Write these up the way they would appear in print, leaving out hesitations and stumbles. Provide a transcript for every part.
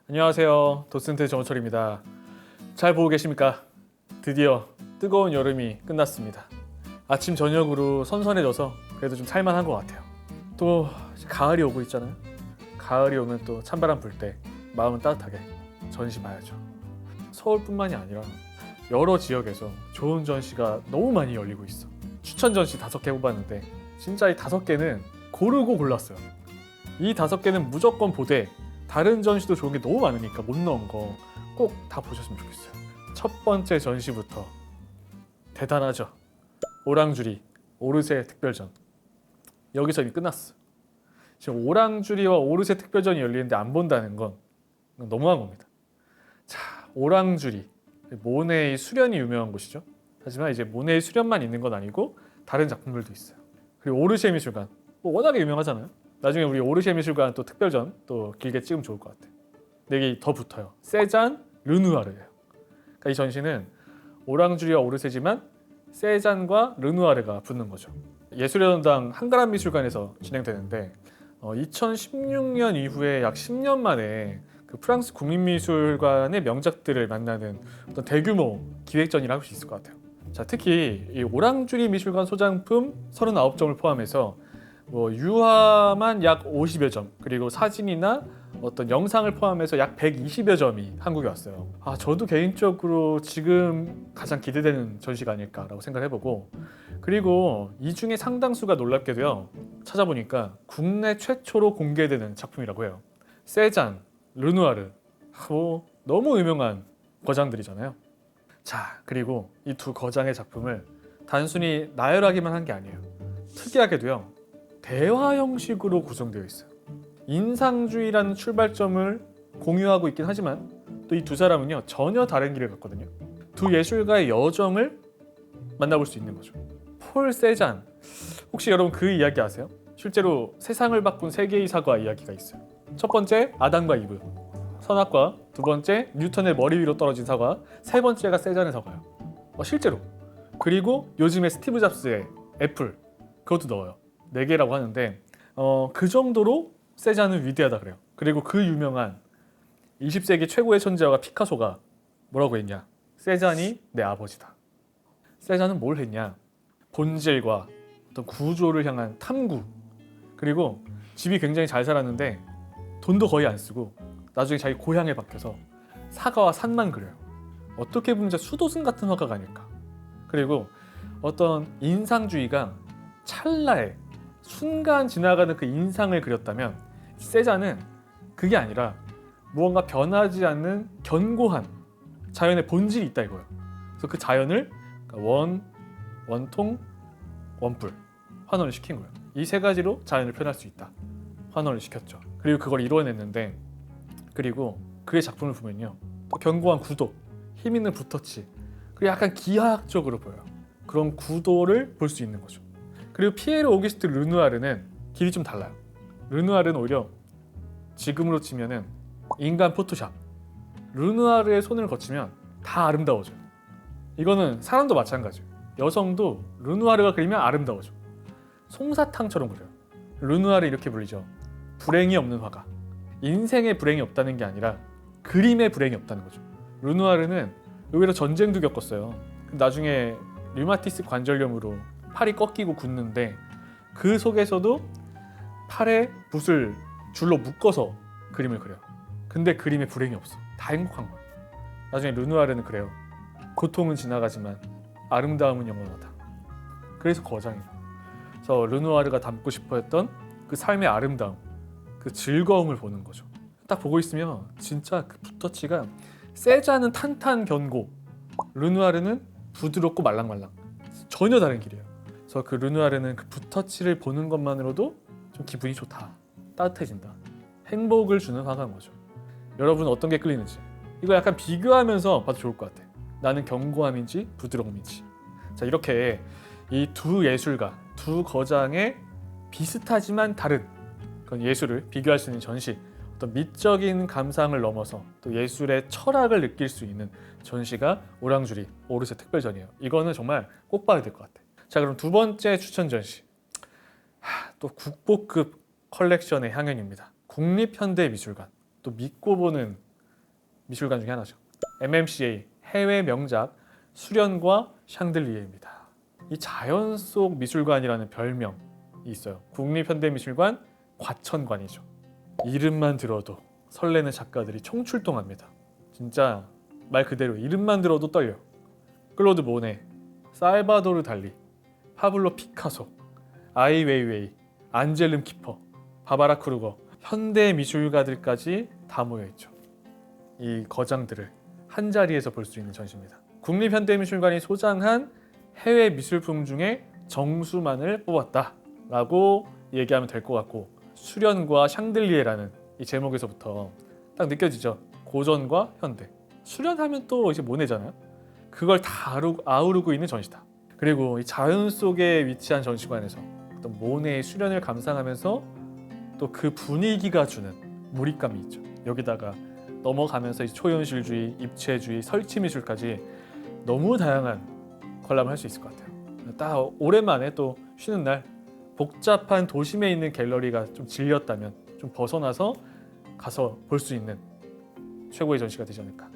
안녕하세요. 도슨트 정호철입니다. 잘 보고 계십니까? 드디어 뜨거운 여름이 끝났습니다. 아침 저녁으로 선선해져서 그래도 좀 살만한 것 같아요. 또 가을이 오고 있잖아요. 가을이 오면 또 찬바람 불 때 마음은 따뜻하게 전시 봐야죠. 서울뿐만이 아니라 여러 지역에서 좋은 전시가 너무 많이 열리고 있어. 추천 전시 5개 해봤는데 진짜 이 5개는 고르고 골랐어요. 이 5개는 무조건 보되 다른 전시도 좋은 게 너무 많으니까 못 넣은 거 꼭 다 보셨으면 좋겠어요. 첫 번째 전시부터 대단하죠. 오랑주리 오르세 특별전. 여기서 이미 끝났어. 지금 오랑주리와 오르세 특별전이 열리는데 안 본다는 건 너무한 겁니다. 자, 오랑주리 모네의 수련이 유명한 곳이죠. 하지만 이제 모네의 수련만 있는 건 아니고 다른 작품들도 있어요. 그리고 오르세 미술관 워낙에 유명하잖아요. 나중에 우리 오르세 미술관 또 특별전 또 길게 찍으면 좋을 것 같아요. 근데 이게 더 붙어요. 세잔, 르누아르예요. 그러니까 이 전시는 오랑주리와 오르세지만 세잔과 르누아르가 붙는 거죠. 예술의 전당 한가람 미술관에서 진행되는데 2016년 이후에 약 10년 만에 그 프랑스 국립미술관의 명작들을 만나는 어떤 대규모 기획전이라 할 수 있을 것 같아요. 자, 특히 이 오랑주리 미술관 소장품 39점을 포함해서 유화만 약 50여 점, 그리고 사진이나 어떤 영상을 포함해서 약 120여 점이 한국에 왔어요. 저도 개인적으로 지금 가장 기대되는 전시가 아닐까라고 생각을 해보고, 그리고 이 중에 상당수가 놀랍게도요, 찾아보니까 국내 최초로 공개되는 작품이라고 해요. 세잔, 르누아르, 너무 유명한 거장들이잖아요. 자, 그리고 이 두 거장의 작품을 단순히 나열하기만 한 게 아니에요. 특이하게도요, 대화 형식으로 구성되어 있어요. 인상주의라는 출발점을 공유하고 있긴 하지만 또 이 두 사람은요, 전혀 다른 길을 갔거든요. 두 예술가의 여정을 만나볼 수 있는 거죠. 폴 세잔, 혹시 여러분 그 이야기 아세요? 실제로 세상을 바꾼 세 개의 사과 이야기가 있어요. 첫 번째 아담과 이브, 선악과. 두 번째 뉴턴의 머리 위로 떨어진 사과. 세 번째가 세잔의 사과예요. 실제로. 그리고 요즘에 스티브 잡스의 애플, 그것도 넣어요. 4개라고 하는데 그 정도로 세잔은 위대하다 그래요. 그리고 그 유명한 20세기 최고의 천재가 피카소가 뭐라고 했냐? 세잔이 내 아버지다. 세잔은 뭘 했냐? 본질과 어떤 구조를 향한 탐구, 그리고 집이 굉장히 잘 살았는데 돈도 거의 안 쓰고 나중에 자기 고향에 박혀서 사과와 산만 그려요. 어떻게 보면 진짜 수도승 같은 화가가 아닐까. 그리고 어떤 인상주의가 찰나에 순간 지나가는 그 인상을 그렸다면, 세잔은 그게 아니라 무언가 변하지 않는 견고한 자연의 본질이 있다 이거예요. 그래서 그 자연을 원통, 원뿔 환원을 시킨 거예요. 이 세 가지로 자연을 표현할 수 있다. 환원을 시켰죠. 그리고 그걸 이뤄냈는데, 그리고 그의 작품을 보면요, 견고한 구도, 힘 있는 붓터치, 그리고 약간 기하학적으로 보여요. 그런 구도를 볼 수 있는 거죠. 그리고 피에르 오기스트 르누아르는 길이 좀 달라요. 르누아르는 오히려 지금으로 치면은 인간 포토샵. 르누아르의 손을 거치면 다 아름다워져요. 이거는 사람도 마찬가지예요. 여성도 르누아르가 그리면 아름다워져. 솜사탕처럼 그려요. 르누아르 이렇게 불리죠. 불행이 없는 화가. 인생에 불행이 없다는 게 아니라 그림에 불행이 없다는 거죠. 르누아르는 의외로 전쟁도 겪었어요. 나중에 류마티스 관절염으로 팔이 꺾이고 굳는데 그 속에서도 팔에 붓을 줄로 묶어서 그림을 그려요. 근데 그림에 불행이 없어. 다 행복한 거예요. 나중에 르누아르는 그래요. 고통은 지나가지만 아름다움은 영원하다. 그래서 거장이에요. 그래서 르누아르가 담고 싶어 했던 그 삶의 아름다움, 그 즐거움을 보는 거죠. 딱 보고 있으면 진짜 그 붓터치가, 세잔은 탄탄 견고, 르누아르는 부드럽고 말랑말랑. 전혀 다른 길이에요. 그래서 그 르누아르는 그 붓터치를 보는 것만으로도 좀 기분이 좋다, 따뜻해진다, 행복을 주는 화가인 거죠. 여러분 어떤 게 끌리는지 이거 약간 비교하면서 봐도 좋을 것 같아. 나는 견고함인지 부드러움인지. 자, 이렇게 이 두 예술가, 두 거장의 비슷하지만 다른 그런 예술을 비교할 수 있는 전시, 어떤 미적인 감상을 넘어서 또 예술의 철학을 느낄 수 있는 전시가 오랑주리 오르세 특별전이에요. 이거는 정말 꼭 봐야 될 것 같아. 자, 그럼 두 번째 추천 전시, 또 국보급 컬렉션의 향연입니다. 국립현대미술관. 또 믿고 보는 미술관 중에 하나죠. MMCA 해외 명작 수련과 샹들리에입니다. 이 자연 속 미술관이라는 별명이 있어요. 국립현대미술관 과천관이죠. 이름만 들어도 설레는 작가들이 총출동합니다. 진짜 말 그대로 이름만 들어도 떨려. 클로드 모네, 살바도르 달리, 파블로 피카소, 아이 웨이웨이, 안젤름 키퍼, 바바라 크루거, 현대 미술가들까지 다 모여있죠. 이 거장들을 한 자리에서 볼 수 있는 전시입니다. 국립현대미술관이 소장한 해외 미술품 중에 정수만을 뽑았다라고 얘기하면 될 것 같고, 수련과 샹들리에라는 이 제목에서부터 딱 느껴지죠. 고전과 현대. 수련하면 또 이제 모네잖아요. 그걸 다 아우르고 있는 전시다. 그리고 이 자연 속에 위치한 전시관에서 어떤 모네의 수련을 감상하면서 또 그 분위기가 주는 몰입감이 있죠. 여기다가 넘어가면서 초현실주의, 입체주의, 설치미술까지 너무 다양한 관람을 할 수 있을 것 같아요. 딱 오랜만에 또 쉬는 날 복잡한 도심에 있는 갤러리가 좀 질렸다면 좀 벗어나서 가서 볼 수 있는 최고의 전시가 되지 않을까.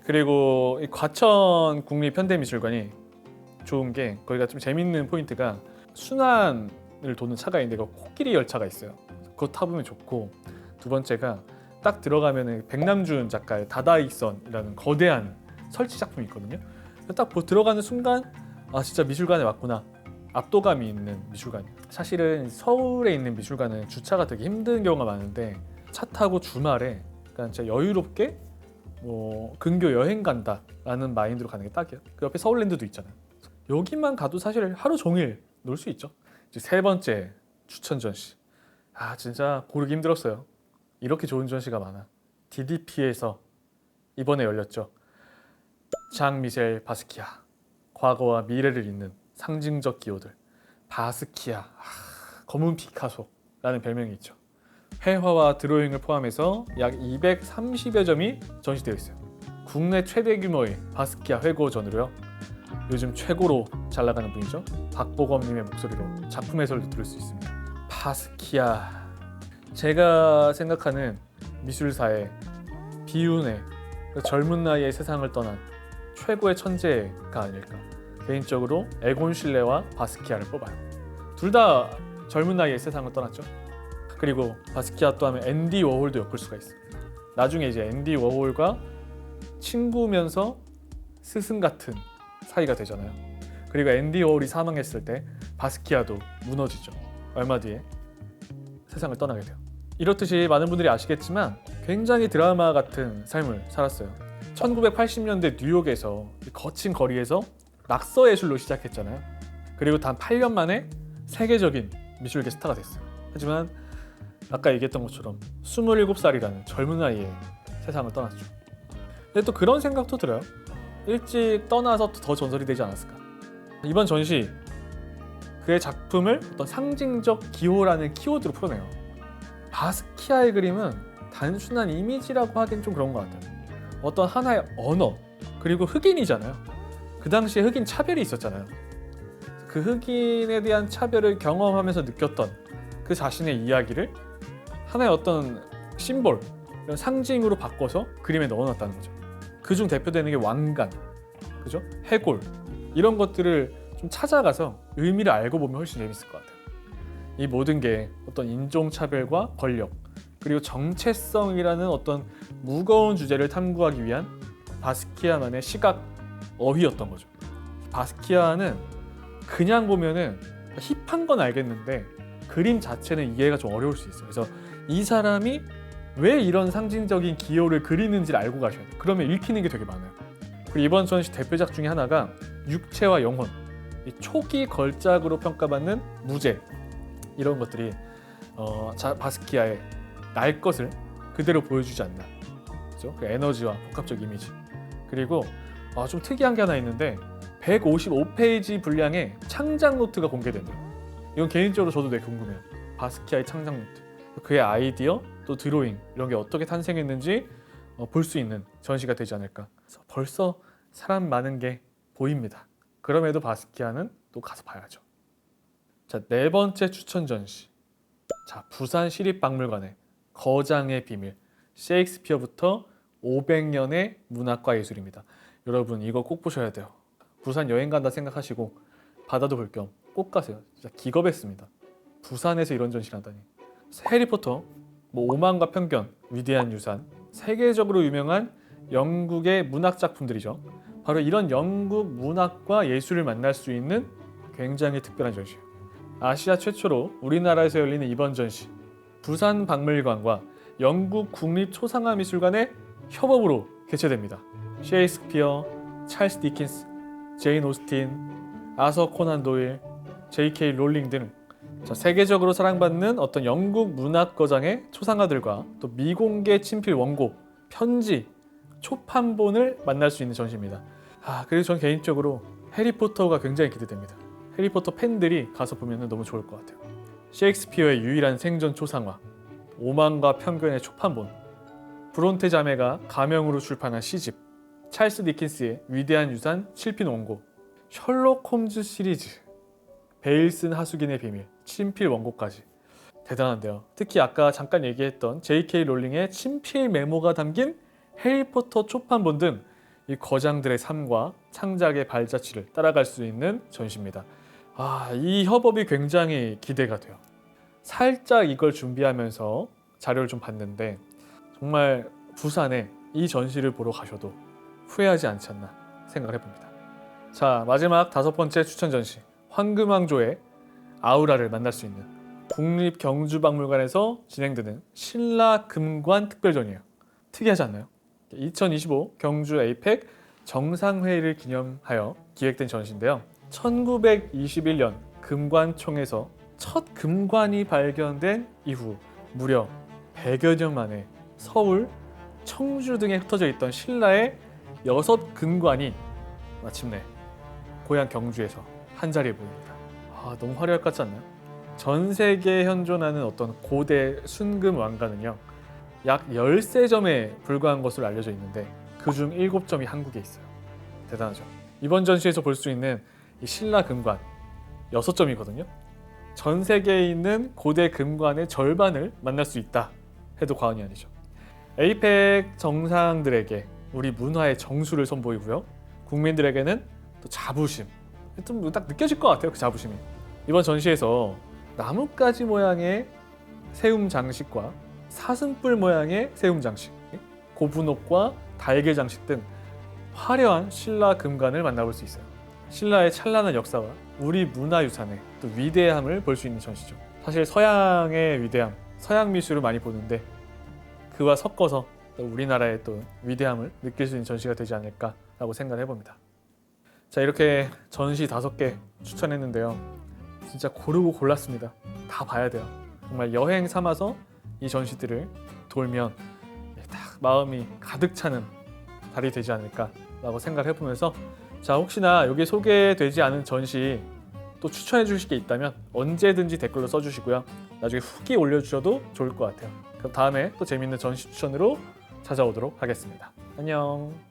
그리고 이 과천 국립현대미술관이 좋은 게 거기가 좀 재밌는 포인트가 순환을 도는 차가 있는데 그 코끼리 열차가 있어요. 그거 타보면 좋고, 두 번째가 딱 들어가면은 백남준 작가의 다다익선이라는 거대한 설치 작품이 있거든요. 딱 들어가는 순간 아 진짜 미술관에 왔구나. 압도감이 있는 미술관. 사실은 서울에 있는 미술관은 주차가 되게 힘든 경우가 많은데 차 타고 주말에 그러니까 진짜 여유롭게 뭐 근교 여행 간다라는 마인드로 가는 게 딱이에요. 그 옆에 서울랜드도 있잖아요. 여기만 가도 사실 하루 종일 놀 수 있죠. 이제 세 번째 추천 전시. 아 진짜 고르기 힘들었어요. 이렇게 좋은 전시가 많아. DDP에서 이번에 열렸죠. 장 미셸 바스키아. 과거와 미래를 잇는 상징적 기호들. 바스키아, 검은 피카소라는 별명이 있죠. 회화와 드로잉을 포함해서 약 230여 점이 전시되어 있어요. 국내 최대 규모의 바스키아 회고전으로요. 요즘 최고로 잘 나가는 분이죠. 박보검님의 목소리로 작품 해설도 들을 수 있습니다. 바스키아, 제가 생각하는 미술사의 비운의 젊은 나이에 세상을 떠난 최고의 천재가 아닐까. 개인적으로 에곤 실레와 바스키아를 뽑아요. 둘 다 젊은 나이에 세상을 떠났죠. 그리고 바스키아 또 하면 앤디 워홀도 엮을 수가 있어요. 나중에 이제 앤디 워홀과 친구면서 스승 같은 사이가 되잖아요. 그리고 앤디 워홀이 사망했을 때 바스키아도 무너지죠. 얼마 뒤에 세상을 떠나게 돼요. 이렇듯이 많은 분들이 아시겠지만 굉장히 드라마 같은 삶을 살았어요. 1980년대 뉴욕에서 거친 거리에서 낙서 예술로 시작했잖아요. 그리고 단 8년 만에 세계적인 미술계 스타가 됐어요. 하지만 아까 얘기했던 것처럼 27살이라는 젊은 나이에 세상을 떠났죠. 근데 또 그런 생각도 들어요. 일찍 떠나서 더 전설이 되지 않았을까. 이번 전시 그의 작품을 어떤 상징적 기호라는 키워드로 풀어내요. 바스키아의 그림은 단순한 이미지라고 하긴 좀 그런 것 같아요. 어떤 하나의 언어, 그리고 흑인이잖아요. 그 당시에 흑인 차별이 있었잖아요. 그 흑인에 대한 차별을 경험하면서 느꼈던 그 자신의 이야기를 하나의 어떤 심볼, 이런 상징으로 바꿔서 그림에 넣어놨다는 거죠. 그중 대표되는 게 왕관, 그죠? 해골, 이런 것들을 좀 찾아가서 의미를 알고 보면 훨씬 재밌을 것 같아요. 이 모든 게 어떤 인종차별과 권력, 그리고 정체성이라는 어떤 무거운 주제를 탐구하기 위한 바스키아만의 시각 어휘였던 거죠. 바스키아는 그냥 보면은 힙한 건 알겠는데 그림 자체는 이해가 좀 어려울 수 있어요. 그래서 이 사람이 왜 이런 상징적인 기호를 그리는지를 알고 가셔야 돼요. 그러면 읽히는 게 되게 많아요. 그리고 이번 전시 대표작 중에 하나가 육체와 영혼, 이 초기 걸작으로 평가받는 무제, 이런 것들이 바스키아의 날 것을 그대로 보여주지 않나. 그렇죠? 그 에너지와 복합적 이미지. 그리고 좀 특이한 게 하나 있는데 155페이지 분량의 창작 노트가 공개된대요. 이건 개인적으로 저도 되게 궁금해요. 바스키아의 창작 노트, 그의 아이디어, 또 드로잉, 이런 게 어떻게 탄생했는지 볼 수 있는 전시가 되지 않을까. 그래서 벌써 사람 많은 게 보입니다. 그럼에도 바스키아는 또 가서 봐야죠. 자, 네 번째 추천 전시. 자, 부산 시립박물관의 거장의 비밀, 셰익스피어부터 500년의 문학과 예술입니다. 여러분 이거 꼭 보셔야 돼요. 부산 여행 간다 생각하시고 바다도 볼 겸 꼭 가세요. 진짜 기겁했습니다. 부산에서 이런 전시를 한다니. 해리포터, 오만과 편견, 위대한 유산, 세계적으로 유명한 영국의 문학 작품들이죠. 바로 이런 영국 문학과 예술을 만날 수 있는 굉장히 특별한 전시예요. 아시아 최초로 우리나라에서 열리는 이번 전시, 부산박물관과 영국 국립초상화미술관의 협업으로 개최됩니다. 셰익스피어, 찰스 디킨스, 제인 오스틴, 아서 코난 도일, J.K. 롤링 등 세계적으로 사랑받는 어떤 영국 문학 거장의 초상화들과 또 미공개 친필 원고, 편지, 초판본을 만날 수 있는 전시입니다. 그리고 전 개인적으로 해리포터가 굉장히 기대됩니다. 해리포터 팬들이 가서 보면 너무 좋을 것 같아요. 셰익스피어의 유일한 생전 초상화, 오만과 편견의 초판본, 브론테 자매가 가명으로 출판한 시집, 찰스 디킨스의 위대한 유산 실핀 원고, 셜록 홈즈 시리즈, 베일 쓴 하수긴의 비밀, 친필 원고까지. 대단한데요. 특히 아까 잠깐 얘기했던 J.K. 롤링의 친필 메모가 담긴 해리포터 초판본 등 이 거장들의 삶과 창작의 발자취를 따라갈 수 있는 전시입니다. 이 협업이 굉장히 기대가 돼요. 살짝 이걸 준비하면서 자료를 좀 봤는데 정말 부산에 이 전시를 보러 가셔도 후회하지 않지 않나 생각을 해봅니다. 자, 마지막 5번째 추천 전시, 황금왕조의 아우라를 만날 수 있는 국립경주박물관에서 진행되는 신라금관 특별전이에요. 특이하지 않나요? 2025 경주 에이펙 정상회의를 기념하여 기획된 전시인데요. 1921년 금관총에서 첫 금관이 발견된 이후 무려 100여 년 만에 서울, 청주 등에 흩어져 있던 신라의 6금관이 마침내 고향 경주에서 한자리에 모입니다. 너무 화려할 것 같지 않나요? 전 세계에 현존하는 어떤 고대 순금 왕가는요, 약 13점에 불과한 것으로 알려져 있는데 그중 7점이 한국에 있어요. 대단하죠. 이번 전시에서 볼 수 있는 이 신라 금관 6점이거든요. 전 세계에 있는 고대 금관의 절반을 만날 수 있다 해도 과언이 아니죠. 에이펙 정상들에게 우리 문화의 정수를 선보이고요. 국민들에게는 또 자부심, 좀 딱 느껴질 것 같아요. 그 자부심이. 이번 전시에서 나뭇가지 모양의 세움 장식과 사슴뿔 모양의 세움 장식, 고분옥과 달개 장식 등 화려한 신라 금관을 만나볼 수 있어요. 신라의 찬란한 역사와 우리 문화유산의 또 위대함을 볼 수 있는 전시죠. 사실 서양의 위대함, 서양 미술을 많이 보는데 그와 섞어서 또 우리나라의 또 위대함을 느낄 수 있는 전시가 되지 않을까라고 생각을 해봅니다. 자, 이렇게 전시 5개 추천했는데요. 진짜 고르고 골랐습니다. 다 봐야 돼요. 정말 여행 삼아서 이 전시들을 돌면 딱 마음이 가득 차는 달이 되지 않을까라고 생각을 해보면서, 자, 혹시나 여기 소개되지 않은 전시 또 추천해 주실 게 있다면 언제든지 댓글로 써주시고요. 나중에 후기 올려주셔도 좋을 것 같아요. 그럼 다음에 또 재밌는 전시 추천으로 찾아오도록 하겠습니다. 안녕.